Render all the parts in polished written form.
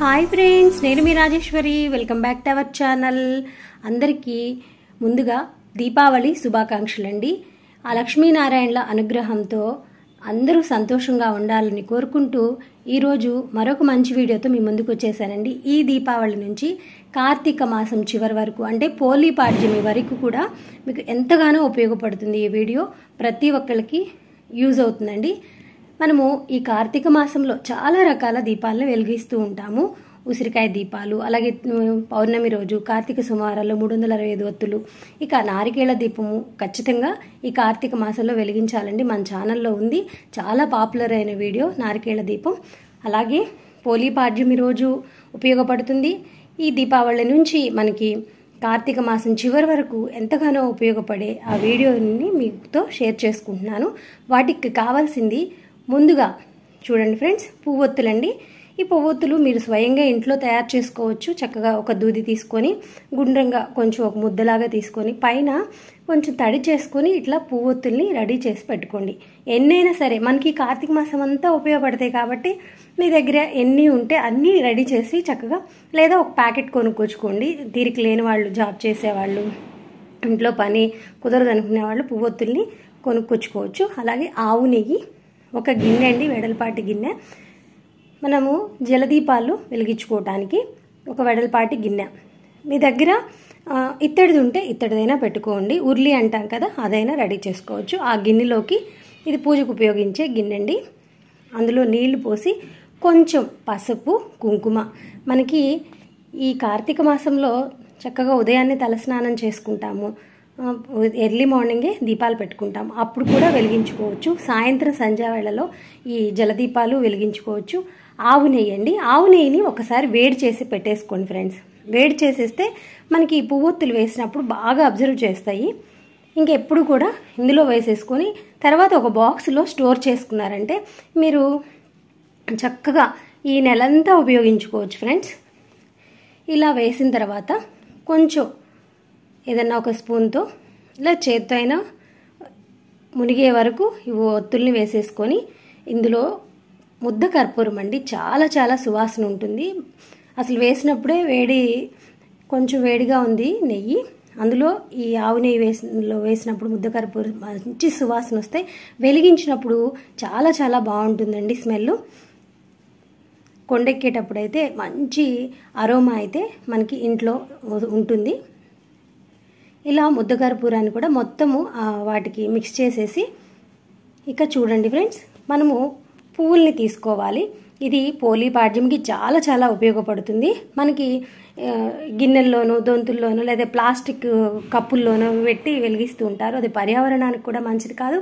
Hi friends, నేను మీ Rajeshwari. Welcome back to our channel. అందరికీ ముందుగా దీపావళి శుభాకాంక్షలు అండి. ఆ లక్ష్మీనారాయణల అనుగ్రహంతో అందరూ సంతోషంగా ఉండాలని కోరుకుంటూ ఈరోజు మరొక మంచి వీడియోతో మీ ముందుకు వచ్చేసానండి. ఈ దీపావళి నుంచి కార్తీక మాసం చివరి వరకు అంటే పోలీ పాడ్యమి వరకు కూడా మీకు ఎంతగానో ఉపయోగపడుతుంది. ఈ వీడియో ప్రతి ఒక్కరికి యూజ్ అవుతుందండి. మనము ఈ కార్తీక మాసంలో చాలా రకాల దీపాలను వెలిగిస్తూ ఉంటాము. ఉసిరికాయ దీపాలు, అలాగే పౌర్ణమి రోజు కార్తీక సోమవారాల్లో 365 ఒత్తులు, ఇక నారికేళ దీపము ఖచ్చితంగా ఈ కార్తీక మాసంలో వెలిగించాలండి. మన ఛానల్లో ఉంది, చాలా పాపులర్ అయిన వీడియో నారికేళ దీపం. అలాగే పోలీ పాడ్యమి రోజు ఉపయోగపడుతుంది. ఈ దీపావళి నుంచి మనకి కార్తీక మాసం చివరి వరకు ఎంతగానో ఉపయోగపడే ఆ వీడియోని మీతో షేర్ చేసుకుంటున్నాను. వాటికి కావాల్సింది ముందుగా చూడండి ఫ్రెండ్స్, పువ్వొత్తులండి. ఈ పువ్వొత్తులు మీరు స్వయంగా ఇంట్లో తయారు చేసుకోవచ్చు. చక్కగా ఒక దూది తీసుకొని గుండ్రంగా కొంచెం ఒక ముద్దలాగా తీసుకొని పైన కొంచెం తడి చేసుకొని ఇట్లా పువ్వొత్తుల్ని రెడీ చేసి పెట్టుకోండి. ఎన్నైనా సరే మనకి కార్తీక మాసం అంతా ఉపయోగపడతాయి కాబట్టి మీ దగ్గర ఎన్ని ఉంటే అన్నీ రెడీ చేసి చక్కగా, లేదా ఒక ప్యాకెట్ కొనుక్కొచ్చుకోండి. తీరిక లేని వాళ్ళు, జాబ్ చేసేవాళ్ళు, ఇంట్లో పని కుదరదు అనుకునే వాళ్ళు పువ్వొత్తుల్ని కొనుక్కొచ్చుకోవచ్చు. అలాగే ఆవు నెయ్యి ఒక గిన్నె అండి, వెడల్పాటి గిన్నె. మనము జలదీపాలు వెలిగించుకోవటానికి ఒక వెడల్పాటి గిన్నె. మీ దగ్గర ఇత్తడిది ఉంటే ఇత్తడిదైనా పెట్టుకోండి. ఉర్లి అంటాం కదా, అదైనా రెడీ చేసుకోవచ్చు. ఆ గిన్నెలోకి, ఇది పూజకు ఉపయోగించే గిన్నె అండి, అందులో నీళ్లు పోసి కొంచెం పసుపు, కుంకుమ. మనకి ఈ కార్తీక మాసంలో చక్కగా ఉదయాన్నే తలస్నానం చేసుకుంటాము, ఎర్లీ మార్నింగే దీపాలు పెట్టుకుంటాం, అప్పుడు కూడా వెలిగించుకోవచ్చు. సాయంత్రం సంధ్యావేళలో ఈ జలదీపాలు వెలిగించుకోవచ్చు. ఆవు నెయ్యి అండి, ఆవు నెయ్యిని ఒకసారి వేడి చేసి పెట్టేసుకోండి ఫ్రెండ్స్. వేడి చేసేస్తే మనకి ఈ పువ్వొత్తులు వేసినప్పుడు బాగా అబ్జర్వ్ చేస్తాయి. ఇంకెప్పుడు కూడా ఇందులో వేసేసుకొని తర్వాత ఒక బాక్స్లో స్టోర్ చేసుకున్నారంటే మీరు చక్కగా ఈ నెలంతా ఉపయోగించుకోవచ్చు ఫ్రెండ్స్. ఇలా వేసిన తర్వాత కొంచెం ఏదన్నా ఒక స్పూన్తో ఇలా చేత్తో అయినా మునిగే వరకు ఈ ఒత్తుల్ని వేసేసుకొని ఇందులో ముద్ద కర్పూరం అండి, చాలా చాలా సువాసన ఉంటుంది. అసలు వేసినప్పుడే కొంచెం వేడిగా ఉంది నెయ్యి, అందులో ఈ ఆవు నెయ్యి వేసినప్పుడు ముద్ద కర్పూరం మంచి సువాసన వస్తాయి. వెలిగించినప్పుడు చాలా చాలా బాగుంటుందండి స్మెల్. కొండెక్కేటప్పుడు అయితే మంచి అరోమా అయితే మనకి ఇంట్లో ఉంటుంది. ఇలా ముద్ద కర్పూరాన్ని కూడా మొత్తము వాటికి మిక్స్ చేసేసి, ఇక చూడండి ఫ్రెండ్స్, మనము పువ్వుల్ని తీసుకోవాలి. ఇది పోలీ పాడ్యంకి చాలా చాలా ఉపయోగపడుతుంది. మనకి గిన్నెల్లోనూ, దొంతుల్లోనూ, లేదా ప్లాస్టిక్ కప్పుల్లోనూ పెట్టి వెలిగిస్తూ ఉంటారు. అది పర్యావరణానికి కూడా మంచిది కాదు.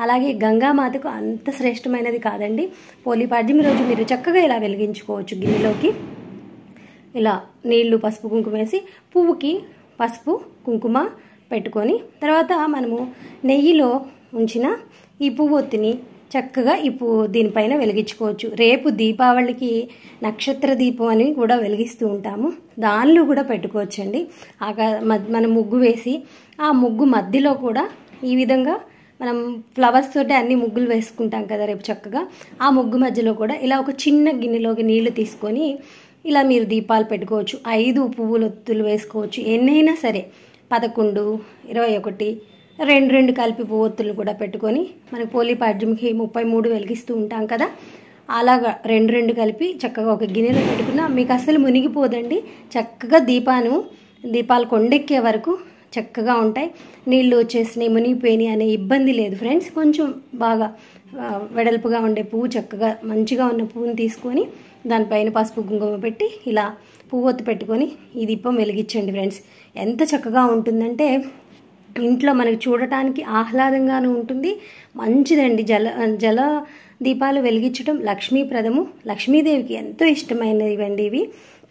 అలాగే గంగామాతకు అంత శ్రేష్టమైనది కాదండి. పోలీ పాడ్యమి రోజు మీరు చక్కగా ఇలా వెలిగించుకోవచ్చు. గిన్నెలోకి ఇలా నీళ్లు, పసుపు, కుంకుమ వేసి పువ్వుకి పసుపు, కుంకుమ పెట్టుకొని తర్వాత మనము నెయ్యిలో ఉంచిన ఈ పువ్వొత్తిని చక్కగా దీనిపైన వెలిగించుకోవచ్చు. రేపు దీపావళికి నక్షత్ర దీపం అని కూడా వెలిగిస్తూ ఉంటాము, దానిలో కూడా పెట్టుకోవచ్చండి. మనం ముగ్గు వేసి ఆ ముగ్గు మధ్యలో కూడా ఈ విధంగా మనం ఫ్లవర్స్ తోటి అన్ని ముగ్గులు వేసుకుంటాం కదా రేపు చక్కగా, ఆ ముగ్గు మధ్యలో కూడా ఇలా ఒక చిన్న గిన్నెలోకి నీళ్లు తీసుకొని ఇలా మీరు దీపాలు పెట్టుకోవచ్చు. 5 పువ్వులొత్తులు వేసుకోవచ్చు, ఎన్నైనా సరే 11, 21, 2 కలిపి పువ్వొత్తులు కూడా పెట్టుకొని, మనకి పోలీ పాడ్యంకి 33 వెలిగిస్తూ ఉంటాం కదా, అలాగా 2 కలిపి చక్కగా ఒక గిన్నెలో పెట్టుకున్నా మీకు అస్సలు మునిగిపోదండి. చక్కగా దీపాలు కొండెక్కే వరకు చక్కగా ఉంటాయి. నీళ్ళు వచ్చేసినాయి, మునిగిపోయినాయి అనే ఇబ్బంది లేదు ఫ్రెండ్స్. కొంచెం బాగా వెడల్పుగా ఉండే పువ్వు, చక్కగా మంచిగా ఉన్న పువ్వుని తీసుకొని దానిపైన పసుపు, కుంకుమ పెట్టి ఇలా పువ్వొత్తు పెట్టుకొని ఈ దీపం వెలిగించండి ఫ్రెండ్స్. ఎంత చక్కగా ఉంటుందంటే ఇంట్లో మనకి చూడటానికి ఆహ్లాదంగాను ఉంటుంది, మంచిదండి. జల దీపాలు వెలిగించడం లక్ష్మీప్రదము, లక్ష్మీదేవికి ఎంతో ఇష్టమైనవండి ఇవి.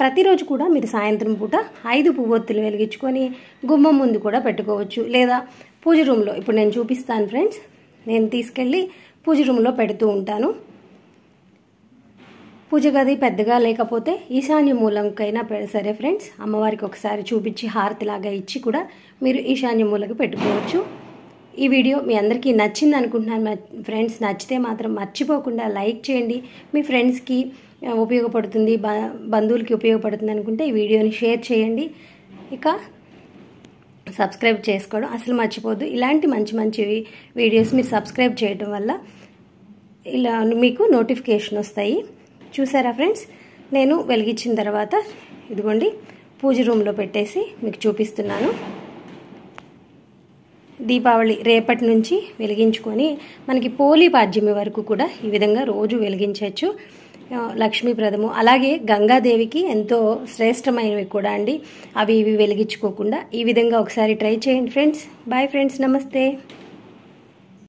ప్రతిరోజు కూడా మీరు సాయంత్రం పూట 5 పువ్వొత్తులు వెలిగించుకొని గుమ్మం ముందు కూడా పెట్టుకోవచ్చు, లేదా పూజ రూమ్లో. ఇప్పుడు నేను చూపిస్తాను ఫ్రెండ్స్, నేను తీసుకెళ్ళి పూజ రూమ్లో పెడుతూ ఉంటాను. పూజ గది పెద్దగా లేకపోతే ఈశాన్య మూలంకైనా సరే ఫ్రెండ్స్, అమ్మవారికి ఒకసారి చూపించి హారతిలాగా ఇచ్చి కూడా మీరు ఈశాన్య మూలకి పెట్టుకోవచ్చు. ఈ వీడియో మీ అందరికీ నచ్చింది అనుకుంటున్నాను ఫ్రెండ్స్. నచ్చితే మాత్రం మర్చిపోకుండా లైక్ చేయండి. మీ ఫ్రెండ్స్కి ఉపయోగపడుతుంది, బంధువులకి ఉపయోగపడుతుంది అనుకుంటే ఈ వీడియోని షేర్ చేయండి. ఇక సబ్స్క్రైబ్ చేసుకోవడం అసలు మర్చిపోద్దు. ఇలాంటి మంచి మంచి వీడియోస్ మీరు సబ్స్క్రైబ్ చేయడం వల్ల ఇలా మీకు నోటిఫికేషన్ వస్తాయి. చూసారా ఫ్రెండ్స్, నేను వెలిగించిన తర్వాత ఇదిగోండి పూజ రూమ్లో పెట్టేసి మీకు చూపిస్తున్నాను. దీపావళి రేపటి నుంచి వెలిగించుకొని మనకి పోలీ పాడ్యమి వరకు కూడా ఈ విధంగా రోజు వెలిగించవచ్చు. లక్ష్మీప్రదము, అలాగే గంగాదేవికి ఎంతో శ్రేష్టమైనవి కూడా అండి. అవి ఇవి వెలిగించుకోకుండా ఈ విధంగా ఒకసారి ట్రై చేయండి ఫ్రెండ్స్. బాయ్ ఫ్రెండ్స్, నమస్తే.